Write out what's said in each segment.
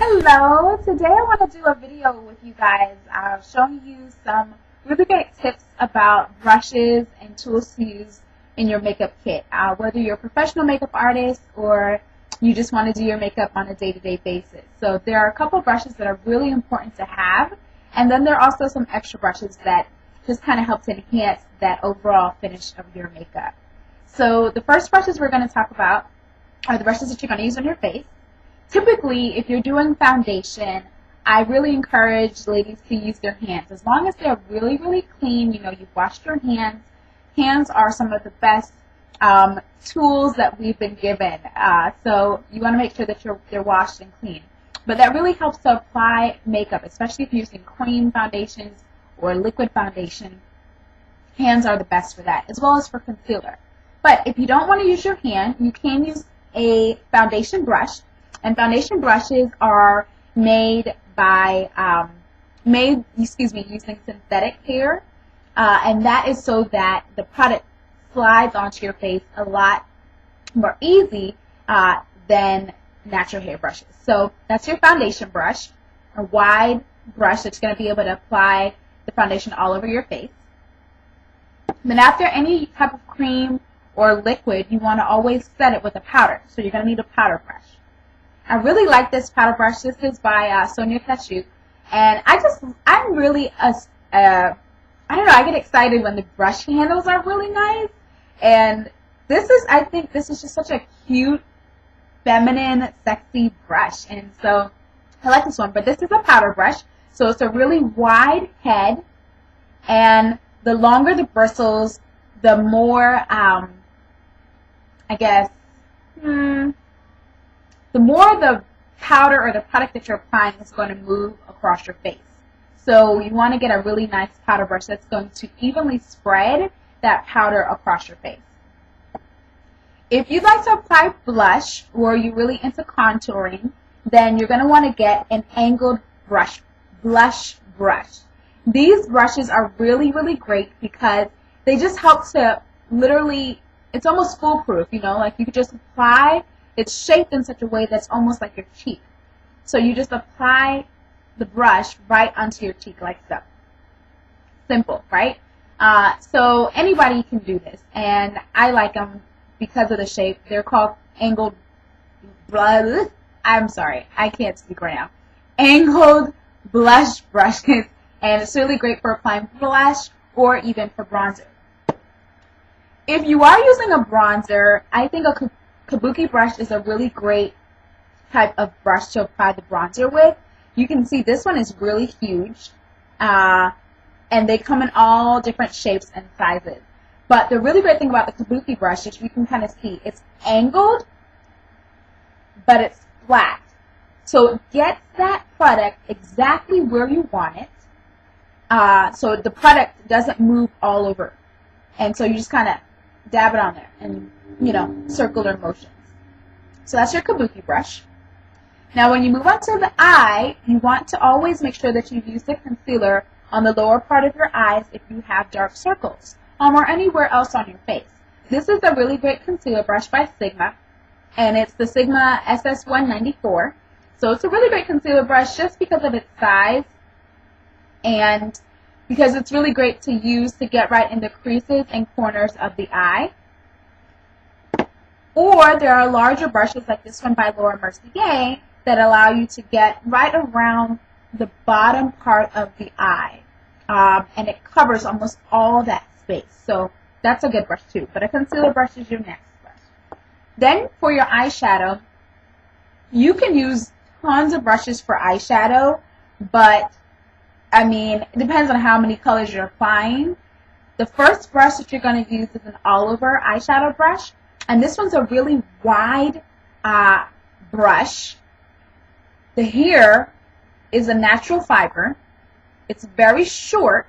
Hello, today I want to do a video with you guys showing you some really great tips about brushes and tools to use in your makeup kit. Whether you're a professional makeup artist or you just want to do your makeup on a day-to-day basis. So there are a couple brushes that are really important to have, and then there are also some extra brushes that just kind of help to enhance that overall finish of your makeup. So the first brushes we're going to talk about are the brushes that you're going to use on your face. Typically, if you're doing foundation, I really encourage ladies to use their hands. As long as they're really, really clean, you know, you've washed your hands. Hands are some of the best tools that we've been given. So you want to make sure that they're washed and clean. But that really helps to apply makeup, especially if you're using cream foundations or liquid foundation. Hands are the best for that, as well as for concealer. But if you don't want to use your hand, you can use a foundation brush. And foundation brushes are made by using synthetic hair, and that is so that the product slides onto your face a lot more easy than natural hair brushes. So that's your foundation brush, a wide brush that's going to be able to apply the foundation all over your face. Then after any type of cream or liquid, you want to always set it with a powder. So you're going to need a powder brush. I really like this powder brush. This is by Sonia Kashuk, and I'm really I don't know, I get excited when the brush handles are really nice, and I think this is just such a cute, feminine, sexy brush, and so I like this one. But this is a powder brush, so it's a really wide head, and the longer the bristles, the more the more the powder or the product that you're applying is going to move across your face. So you want to get a really nice powder brush that's going to evenly spread that powder across your face. If you'd like to apply blush or you're really into contouring, then you're going to want to get an angled blush brush. These brushes are really, really great because they just help to literally, it's almost foolproof, you know, like you could just apply. It's shaped in such a way that's almost like your cheek. So you just apply the brush right onto your cheek like so. Simple, right? So anybody can do this, and I like them because of the shape. They're called angled blush. I'm sorry, I can't speak right now. Angled blush brushes, and it's really great for applying blush or even for bronzer. If you are using a bronzer, I think a Kabuki brush is a really great type of brush to apply the bronzer with. You can see this one is really huge, and they come in all different shapes and sizes. But the really great thing about the Kabuki brush is you can kind of see it's angled, but it's flat. So it gets that product exactly where you want it, so the product doesn't move all over. And so you just kind of dab it on there and, you know, circular motions. So that's your Kabuki brush. Now when you move on to the eye, you want to always make sure that you use the concealer on the lower part of your eyes if you have dark circles, or anywhere else on your face. This is a really great concealer brush by Sigma, and it's the Sigma SS194. So it's a really great concealer brush just because of its size and because it's really great to use to get right in the creases and corners of the eye. Or there are larger brushes like this one by Laura Mercier that allow you to get right around the bottom part of the eye. And it covers almost all that space. So that's a good brush too. But a concealer brush is your next brush. Then for your eyeshadow, you can use tons of brushes for eyeshadow, but I mean, it depends on how many colors you're applying. The first brush that you're going to use is an all-over eyeshadow brush, and this one's a really wide brush. The hair is a natural fiber. It's very short,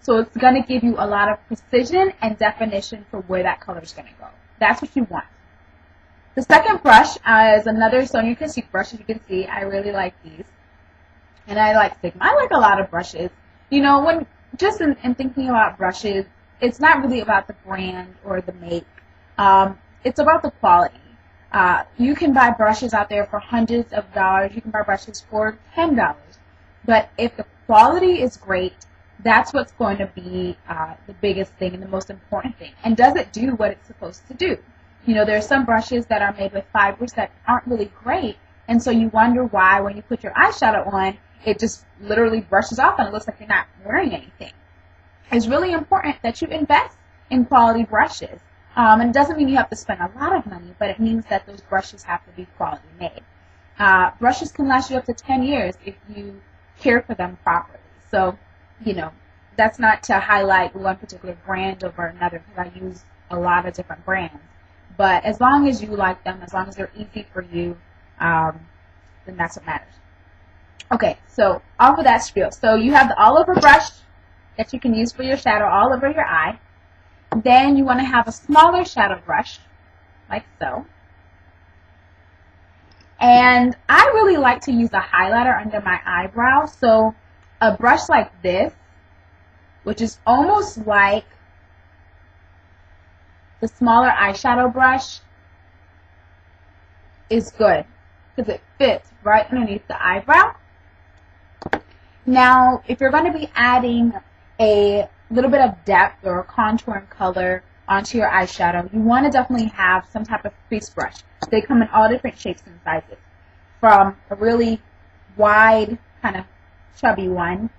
so it's going to give you a lot of precision and definition for where that color is going to go. That's what you want. The second brush is another Sonia Kashuk brush. As you can see, I really like these. And I like Sigma. I like a lot of brushes. You know, when just in thinking about brushes, it's not really about the brand or the make. It's about the quality. You can buy brushes out there for hundreds of dollars. You can buy brushes for $10. But if the quality is great, that's what's going to be the biggest thing and the most important thing. And does it do what it's supposed to do? You know, there are some brushes that are made with fibers that aren't really great, and so you wonder why when you put your eyeshadow on, it just literally brushes off and it looks like you're not wearing anything. It's really important that you invest in quality brushes. And it doesn't mean you have to spend a lot of money, but it means that those brushes have to be quality made. Brushes can last you up to 10 years if you care for them properly. So, you know, that's not to highlight one particular brand over another, because I use a lot of different brands. But as long as you like them, as long as they're easy for you, then that's what matters. Okay, so off of that spiel. So you have the all-over brush that you can use for your shadow all over your eye. Then you want to have a smaller shadow brush, like so. And I really like to use a highlighter under my eyebrow. So a brush like this, which is almost like the smaller eyeshadow brush, is good because it fits right underneath the eyebrow. Now, if you're going to be adding a little bit of depth or contour and color onto your eyeshadow, you want to definitely have some type of crease brush. They come in all different shapes and sizes, from a really wide, kind of chubby one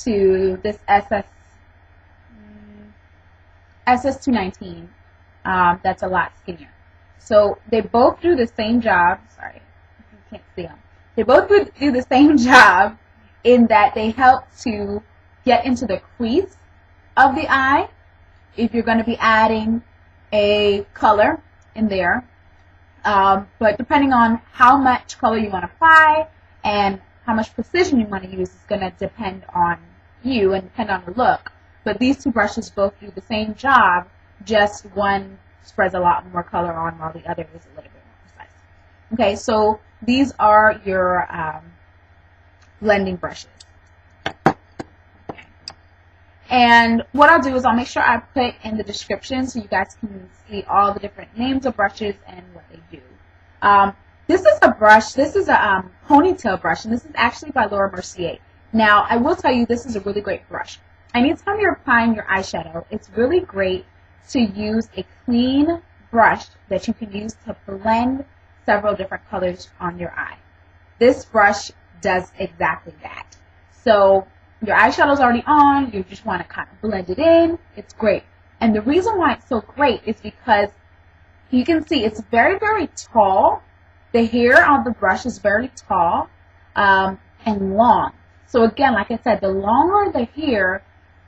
to this SS219 that's a lot skinnier. So they both do the same job. Sorry, you can't see them. They both do the same job in that they help to get into the crease of the eye if you're going to be adding a color in there. But depending on how much color you want to apply and how much precision you want to use is going to depend on you and depend on the look. But these two brushes both do the same job, just one spreads a lot more color on while the other is a little bit more precise. Okay, so these are your blending brushes. Okay. And what I'll do is I'll make sure I put in the description so you guys can see all the different names of brushes and what they do. This is a brush, this is a Ponytail brush, and this is actually by Laura Mercier. Now, I will tell you, this is a really great brush. Anytime you're applying your eyeshadow, it's really great to use a clean brush that you can use to blend several different colors on your eye. This brush does exactly that. So your eyeshadow's already on, you just want to kind of blend it in. It's great. And the reason why it's so great is because you can see it's very, very tall. The hair on the brush is very tall and long. So again, like I said, the longer the hair,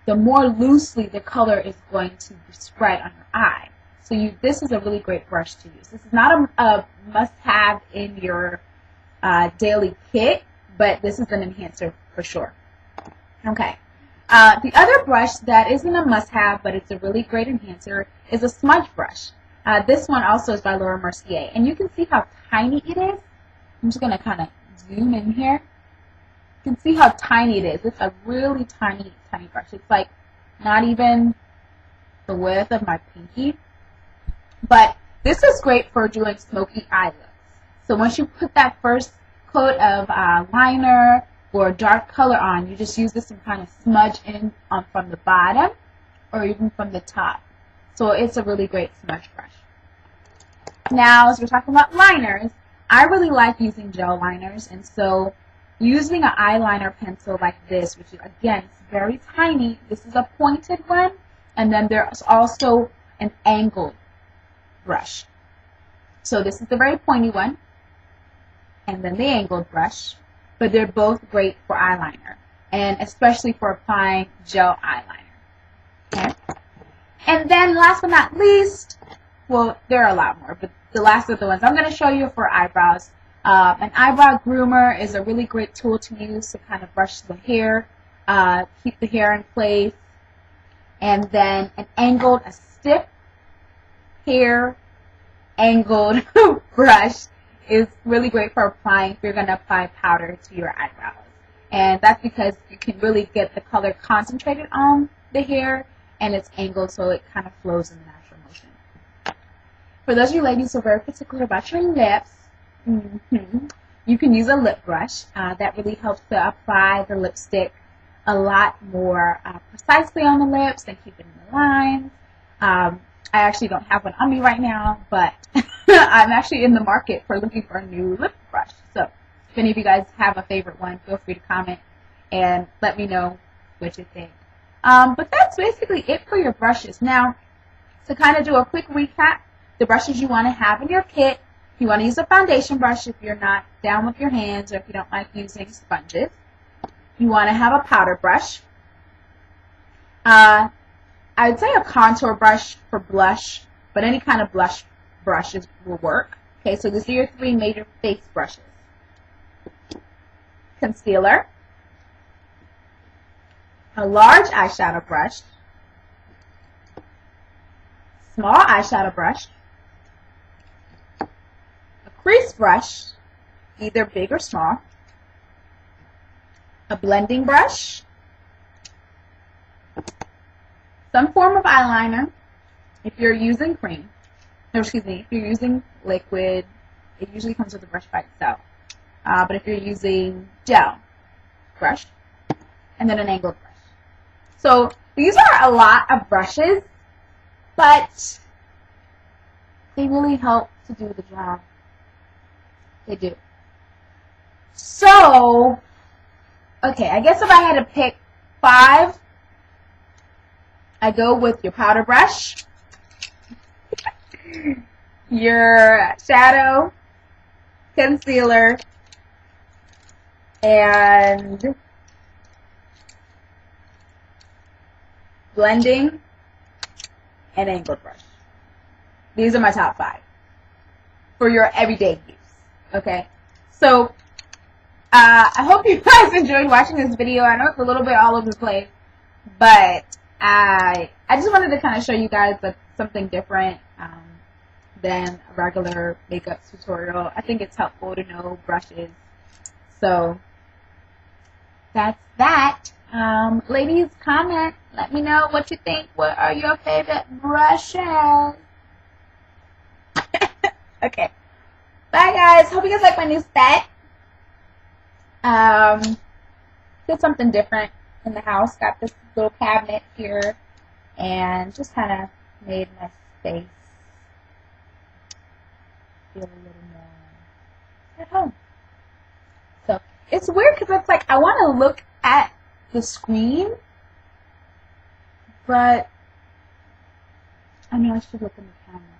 the more loosely the color is going to spread on your eye. So this is a really great brush to use. This is not a must-have in your daily kit, but this is an enhancer for sure. Okay. The other brush that isn't a must-have, but it's a really great enhancer, is a smudge brush. This one also is by Laura Mercier, and you can see how tiny it is. I'm just going to kind of zoom in here. You can see how tiny it is. It's a really tiny, tiny brush. It's like not even the width of my pinky. But this is great for doing smoky eye looks. So once you put that first coat of liner or dark color on, you just use this and kind of smudge in from the bottom or even from the top. So it's a really great smudge brush. Now, as we're talking about liners, I really like using gel liners, and so using an eyeliner pencil like this, which is, again, it's very tiny. This is a pointed one, and then there's also an angled brush. So this is the very pointy one, and then the angled brush, but they're both great for eyeliner, and especially for applying gel eyeliner. Okay? And then last but not least, well, there are a lot more, but the last of the ones I'm going to show you for eyebrows. An eyebrow groomer is a really great tool to use to kind of brush the hair, keep the hair in place. And then a stiff hair angled brush is really great for applying if you're going to apply powder to your eyebrows. And that's because you can really get the color concentrated on the hair, and it's angled so it kind of flows in the natural motion. For those of you ladies who are very particular about your lips, you can use a lip brush. That really helps to apply the lipstick a lot more precisely on the lips and keep it in the lines. I actually don't have one on me right now, but I'm actually in the market for looking for a new lip brush. So if any of you guys have a favorite one, feel free to comment and let me know what you think. But that's basically it for your brushes. Now, to kind of do a quick recap, the brushes you want to have in your kit: you want to use a foundation brush if you're not down with your hands or if you don't like using sponges. You want to have a powder brush. I would say a contour brush for blush, but any kind of blush brushes will work. Okay, so these are your three major face brushes. Concealer, a large eyeshadow brush, small eyeshadow brush, a crease brush, either big or small, a blending brush, some form of eyeliner. If you're using cream, no, excuse me, if you're using liquid, it usually comes with the brush by itself. But if you're using gel brush, and then an angled brush. So these are a lot of brushes, but they really help to do the job. They do. So, okay, I guess if I had to pick 5, I go with your powder brush, your shadow, concealer, and blending, and angled brush. These are my top 5 for your everyday use. Okay, so I hope you guys enjoyed watching this video. I know it's a little bit all over the place, but I just wanted to kind of show you guys something different than a regular makeup tutorial. I think it's helpful to know brushes. So that's that. Ladies, comment. Let me know what you think. What are your favorite brushes? Okay. Bye, guys. Hope you guys like my new set. Did something different in the house. Got this little cabinet here and just kind of made my space feel a little more at home. So it's weird because it's like I want to look at the screen, but I know I should look in the camera.